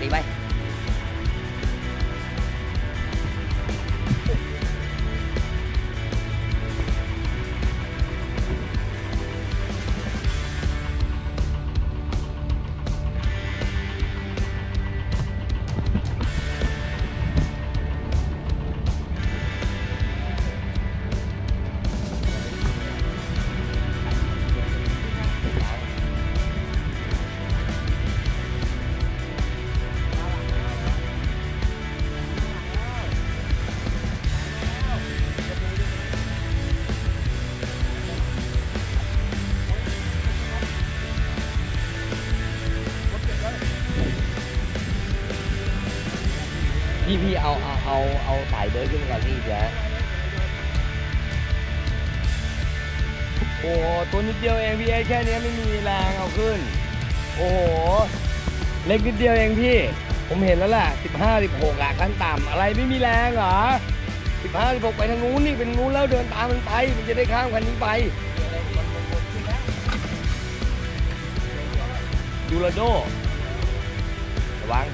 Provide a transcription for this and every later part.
ตีไปพี่เอาสายเดินขึ้นมาก่อนพี่เดี๋ยวโอ้ตัวนิดเดียวเองพี่แค่นี้ไม่มีแรงเอาขึ้นโอ้โหเล็กนิดเดียวเองพี่ผมเห็นแล้วแหละ15-16อ่ะขั้นต่ำอะไรไม่มีแรงเหรอ15-16ไปทางนู้นนี่เป็นนู้นแล้วเดินตามมันไปมันจะได้ข้ามคันนี้ไปดูราโดระวัง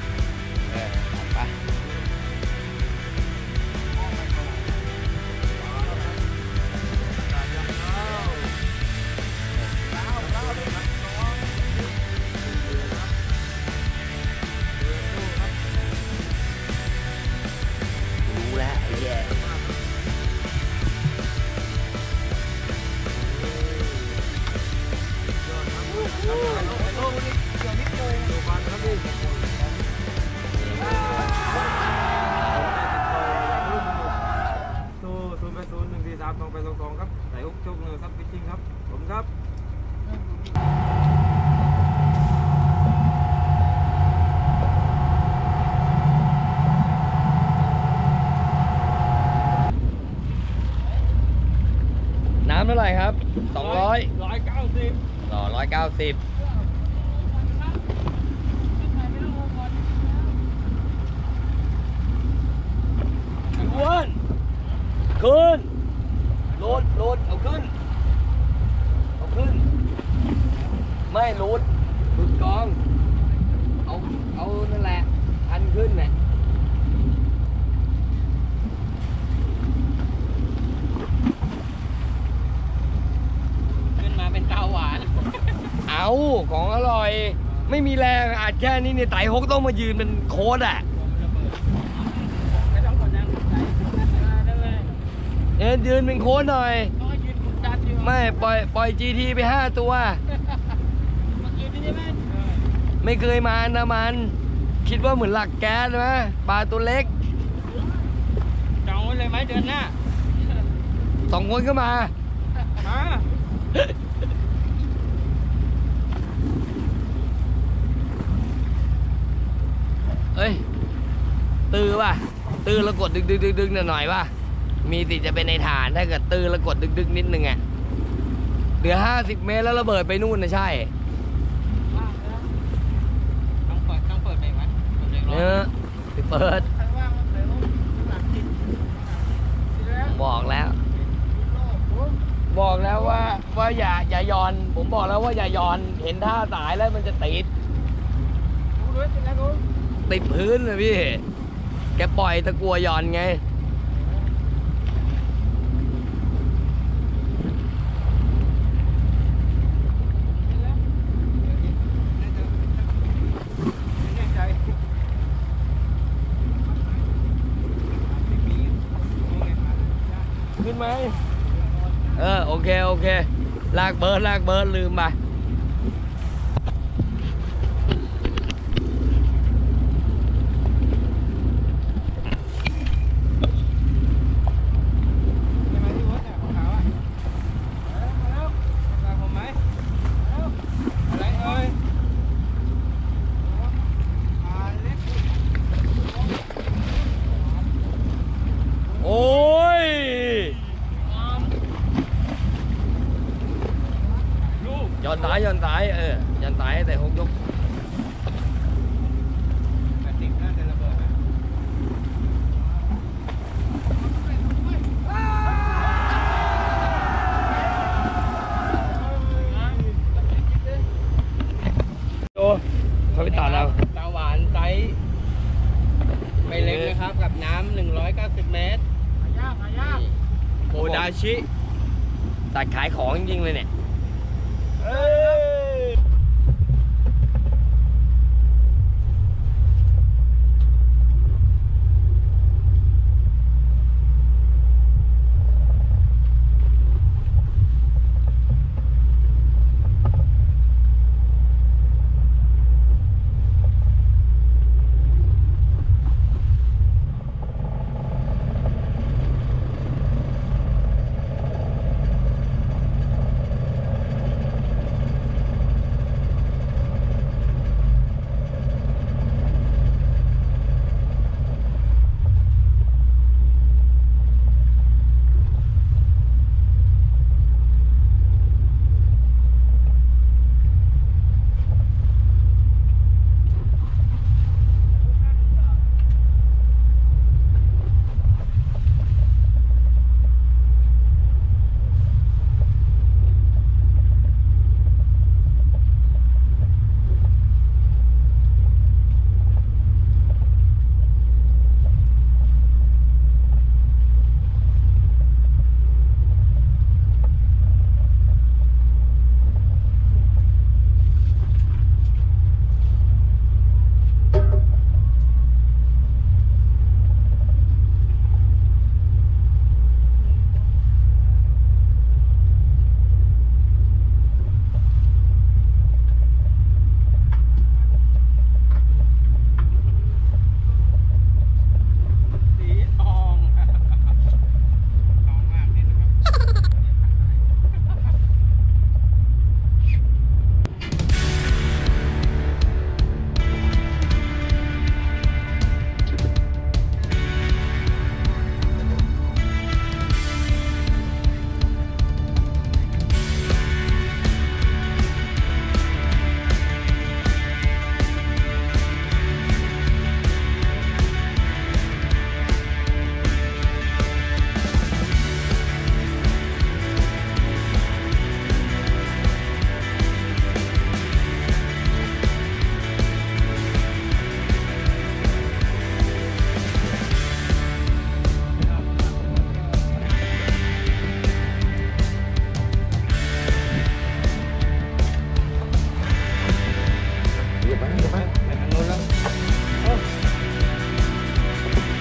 ไป2ครับใส่ฮุกโชคเนื้อครับจริงครับผมครับน้ำเท่าไหร่ครับ200 190 190อ้วนขึ้นโหลดเอาขึ้นไม่หลุดกองเอานั่นแหละอันขึ้นเนี่ยขึ้นมาเป็นเตาหวานเอาของอร่อยไม่มีแรงอาจแค่นี้เนี่ยไต่ฮกต้องมายืนเป็นโค้ดอ่ะยืนเป็นโค้ดหน่อยไม่ปล่อย GT ไป5 ตัวไม่เคยมานะมันคิดว่าเหมือนหลักแก๊สไหมปลาตัวเล็กจองไว้เลยไหมเดือนหน้า2 คนก็มาเอ้ยตื้อป่ะตื้อแล้วกดดึงหน่อยป่ะมีสิทธิ์จะเป็นในฐานถ้าเกิดตื้อแล้วกดดึกนิดนึงอ่ะเหลือ50 เมตรแล้วระเบิดไปนู่นนะใช่ต้องเปิดเบรกไหมเปิดบอกแล้วว่าอย่าย้อนผมบอกแล้วว่าอย่าย้อนเห็นท่าสายแล้วมันจะติดพื้นเลยพี่แกปล่อยตะกัวย้อนไงขึ้นไหมโอเคลากเบิร์ดลืมไปย้อนสายย้อนสายแต่6 ยก80น่าจะระเบิดโอ้เขาไปตัดเราตาหวานใจ ส์ไม่เล็กนะครับกับน้ำ190 เมตรหายากโอดาชิ ตัดขายของจริงๆเลยเนี่ย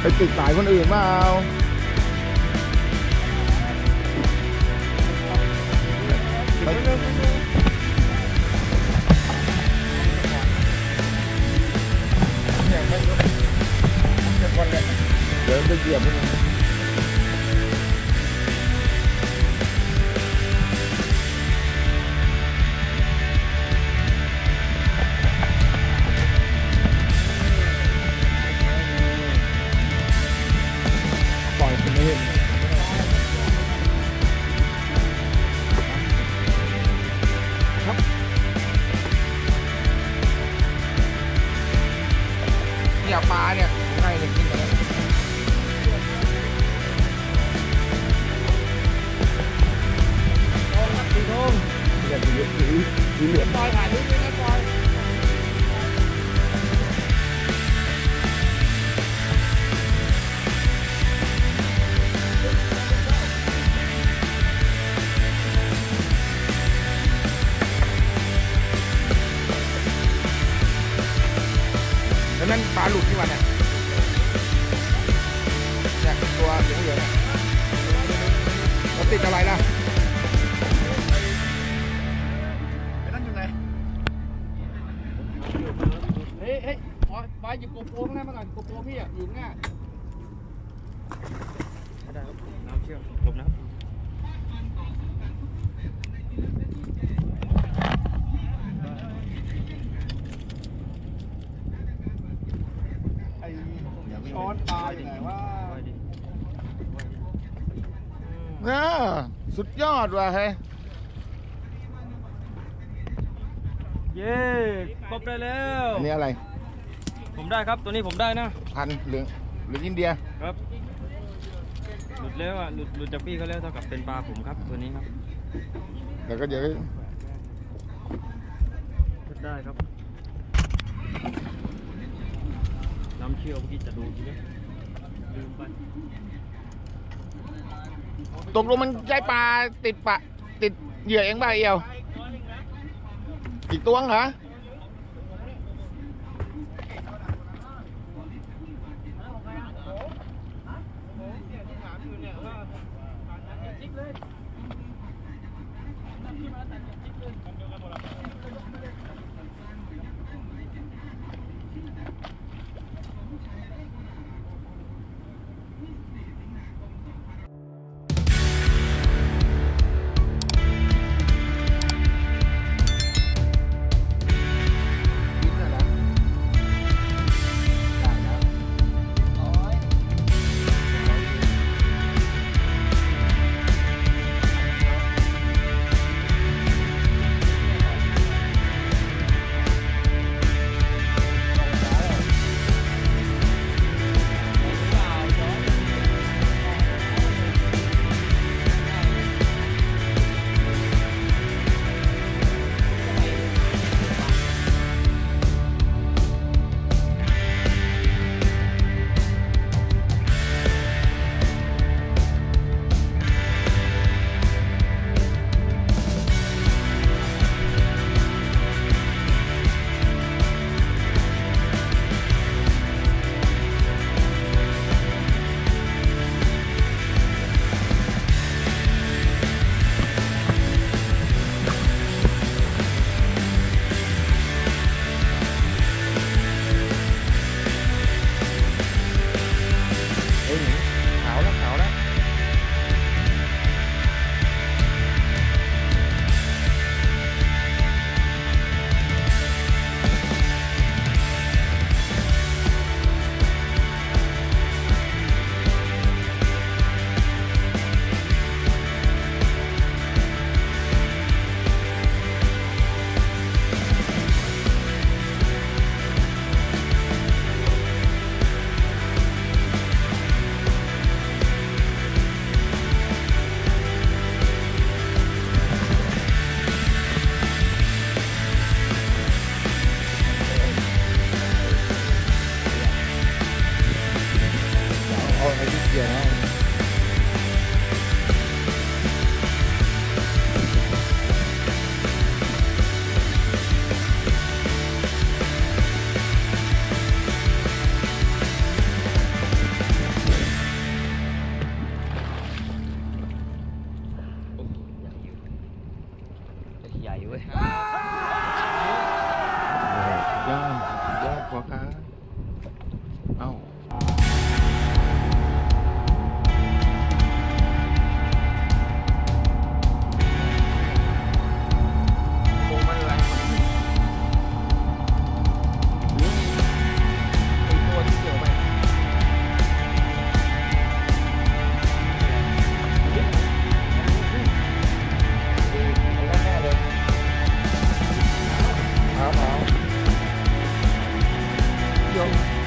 ไปติดสายคนอื่นมาเอาเดี๋ยวจะเหยียบปล่อยคุณไม่เห็นเนี่ยปลาเนี่ยใกล้เลยกินไปแล้วเหลือปล่อยถ่ายรูปด้วยนะปล่อยแล้วนั่นปลาหลุดที่วันเนี่ยตัวเหลืองๆแล้วติดอะไรล่ะเฮ้ยบอยหยิบโกโปรข้างหน้ามาก่อนโกโปรพี่อ่ะอยู่ข้างหน้าได้ครับน้ำเชี่ยวลมนะครับไอ้ช้อนปลาอยู่ไหนวะสุดยอดว่ะเฮ้ยเย้ครบได้แล้ว อันนี้อะไร ผมได้ครับตัวนี้ผมได้นะ พันเหลืองหรืออินเดีย ครับหลุดแล้วอ่ะหลุดจากพี่เขาแล้วเท่ากับเป็นปลาผมครับตัวนี้ครับ แล้วก็เดี๋ยวได้ครับ เชี่ยวเมื่อกี้จะดูทีนี้ลืมไป ตกลงมันใช้ปลาติดเหยื่อเองป่ะเอียวอีกตัวเหรอใหญ่เว้ย ยอดพอค้าเอ้าโค้งมันแรงกว่านี้หรือไอ้ตัวที่เกี่ยวไปเอา